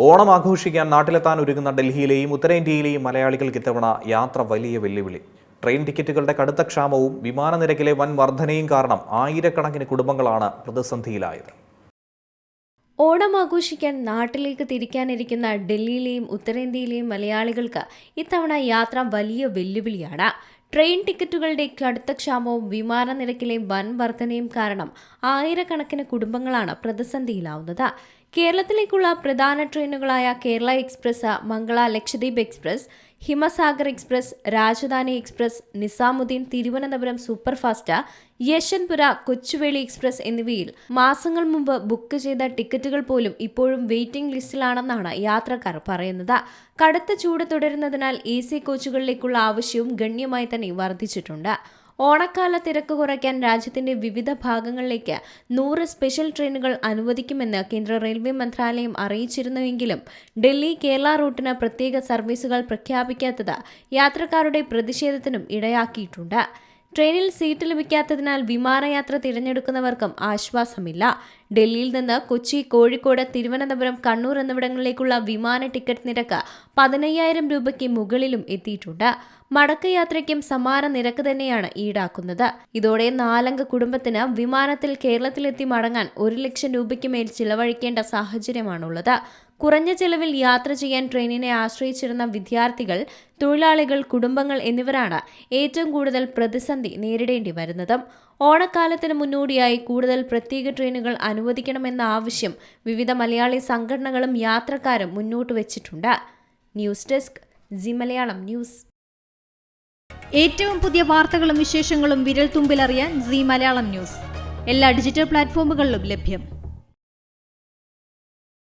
ഓണം ആഘോഷിക്കാൻ നാട്ടിലെത്താൻ ഒരുങ്ങുന്ന ഡൽഹിയിലെയും ഉത്തരേന്ത്യയിലെയും മലയാളികൾക്ക് ഇത്തവണ യാത്ര വലിയ വെല്ലുവിളി. ട്രെയിൻ ടിക്കറ്റുകളുടെ കടുത്ത ക്ഷാമവും വിമാന നിരക്കിലെ വൻ വർധനയും കാരണം ആയിരക്കണക്കിന് കുടുംബങ്ങളാണ് പ്രതിസന്ധിയിലായത്. ഓണം ആഘോഷിക്കാൻ നാട്ടിലേക്ക് തിരിക്കാനിരിക്കുന്ന ഡൽഹിയിലെയും ഉത്തരേന്ത്യയിലെയും മലയാളികൾക്ക് ഇത്തവണ യാത്ര വലിയ വെല്ലുവിളിയാണ്. ട്രെയിൻ ടിക്കറ്റുകളുടെ കടുത്ത ക്ഷാമവും വിമാന നിരക്കിലെ വൻ വർധനയും കാരണം ആയിരക്കണക്കിന് കുടുംബങ്ങളാണ് പ്രതിസന്ധിയിലാവുന്നത്. കേരളത്തിലേക്കുള്ള പ്രധാന ട്രെയിനുകളായ Kerala express, Mangala Lakshadweep express, Himsagar express, Rajdhani express, Nizamuddin Thiruvananthapuram superfast, Yesvantpur Kochuveli express എന്നിവയിൽ മാസങ്ങൾ മുമ്പ് ബുക്ക് ചെയ്ത ടിക്കറ്റുകൾ പോലും ഇപ്പോഴും വെയിറ്റിംഗ് ലിസ്റ്റിലാണെന്നാണ് യാത്രക്കാർ പറയുന്നത്. കടുത്ത ചൂട് തുടരുന്നതിനാൽ AC കോച്ചുകളിലേക്കുള്ള ആവശ്യവും ഗണ്യമായി തന്നെ വർദ്ധിച്ചിട്ടുണ്ട്. ഓണക്കാല തിരക്ക് കുറയ്ക്കാൻ രാജ്യത്തിന്റെ വിവിധ ഭാഗങ്ങളിലേക്ക് 100 സ്പെഷ്യൽ ട്രെയിനുകൾ അനുവദിക്കുമെന്ന് കേന്ദ്ര റെയിൽവേ മന്ത്രാലയം അറിയിച്ചിരുന്നുവെങ്കിലും ഡൽഹി കേരള റൂട്ടിന് പ്രത്യേക സർവീസുകൾ പ്രഖ്യാപിക്കാത്തത് യാത്രക്കാരുടെ പ്രതിഷേധത്തിനും ഇടയാക്കിയിട്ടുണ്ട്. ട്രെയിനിൽ സീറ്റ് ലഭിക്കാത്തതിനാൽ വിമാനയാത്ര തിരഞ്ഞെടുക്കുന്നവർക്കും ആശ്വാസമില്ല. ഡൽഹിയിൽ നിന്ന് കൊച്ചി, കോഴിക്കോട്, തിരുവനന്തപുരം, കണ്ണൂർ എന്നിവിടങ്ങളിലേക്കുള്ള വിമാന ടിക്കറ്റ് നിരക്ക് 15,000 രൂപയ്ക്ക് മുകളിലും എത്തിയിട്ടുണ്ട്. മടക്ക യാത്രയ്ക്കും സമാന നിരക്ക് തന്നെയാണ് ഈടാക്കുന്നത്. ഇതോടെ 4 കുടുംബത്തിന് വിമാനത്തിൽ കേരളത്തിലെത്തി മടങ്ങാൻ 1 ലക്ഷം രൂപയ്ക്ക് മേൽ ചിലവഴിക്കേണ്ട സാഹചര്യമാണുള്ളത്. കുറഞ്ഞ ചെലവിൽ യാത്ര ചെയ്യാൻ ട്രെയിനിനെ ആശ്രയിച്ചിരുന്ന വിദ്യാർത്ഥികൾ, തൊഴിലാളികൾ, കുടുംബങ്ങൾ എന്നിവരാണ് ഏറ്റവും കൂടുതൽ പ്രതിസന്ധി നേരിടേണ്ടി വരുന്നതും. ഓണക്കാലത്തിന് മുന്നോടിയായി കൂടുതൽ പ്രത്യേക ട്രെയിനുകൾ അനുവദിക്കണമെന്ന ആവശ്യം വിവിധ മലയാളി സംഘടനകളും യാത്രക്കാരും മുന്നോട്ട് വെച്ചിട്ടുണ്ട്. News desk C Malayalam news. ഏറ്റവും പുതിയ വാർത്തകളും വിശേഷങ്ങളും വിരൽ തുമ്പിലറിയാൻ സി മലയാളം ന്യൂസ് എല്ലാ ഡിജിറ്റൽ പ്ലാറ്റ്ഫോമുകളിലും ലഭ്യം.